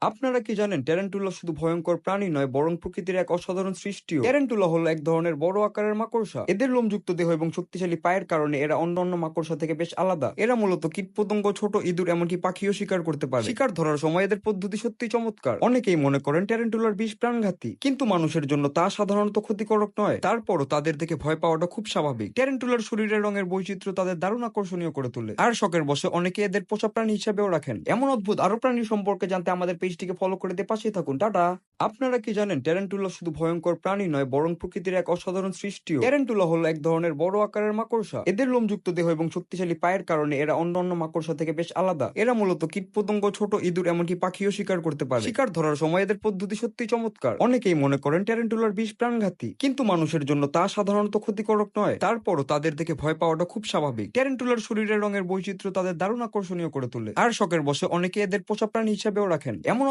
আপনারা কি জানেন ট্যারেন্টুলা শুধু ভয়ঙ্কর প্রাণী নয় বরং প্রকৃতির এক অসাধারণ সৃষ্টিও। ট্যারেন্টুলা হলো এক ধরনের বড় আকারের মাকড়সা। এদের লোমযুক্ত দেহ এবং শক্তিশালী পায়ের কারণে এরা অন্যান্য মাকড়সা থেকে বেশ আলাদা। এরা মূলত কীটপতঙ্গ, ছোট ইঁদুর, এমনকি পাখিও শিকার করতে পারে। শিকার ধরার সময় এদের পদ্ধতি সত্যি চমৎকার। অনেকেই মনে করেন ট্যারেন্টুলার বিষ প্রাণঘাতী, কিন্তু মানুষের জন্য তা সাধারণত ক্ষতিকারক নয়। তারপরও তাদের দেখে ভয় পাওয়াটা খুব স্বাভাবিক। ট্যারেন্টুলার শরীরের রঙের বৈচিত্র্য তাদের দারুণ আকর্ষণীয় করে তোলে, আর শখের বশে অনেকে এদের পোষা প্রাণী হিসেবেও রাখেন। এমন অদ্ভুত আরো প্রাণী সম্পর্কে জানতে আমাদের পেজটিকে ফলো করে দিয়ে পাশেই থাকুন। টাটা। আপনারা কি জানেন ট্যারেন্টুলা শুধু ভয়ঙ্কর প্রাণী নয় বরং প্রকৃতির এক অসাধারণ সৃষ্টিও। ট্যারেন্টুলা হলো এক ধরনের বড় আকারের মাকড়সা। এদের লোমযুক্ত দেহ এবং শক্তিশালী পায়ের কারণে এরা অন্যান্য মাকড়সা থেকে বেশ আলাদা। এরা মূলত কীটপতঙ্গ, ছোট ইঁদুর, এমনকি পাখিও শিকার করতে পারে। শিকার ধরার সময় এদের পদ্ধতি সত্যি চমৎকার। অনেকেই মনে করেন ট্যারেন্টুলার বিষ প্রাণঘাতী, কিন্তু মানুষের জন্য তা সাধারণত ক্ষতিকারক নয়। তারপরও তাদের দেখে ভয় পাওয়াটা খুব স্বাভাবিক। ট্যারেন্টুলার শরীরের রঙের বৈচিত্র্য তাদের দারুণ আকর্ষণীয় করে তোলে, আর শখের বশে অনেকে এদের পোষা প্রাণী হিসেবেও রাখেন। এমন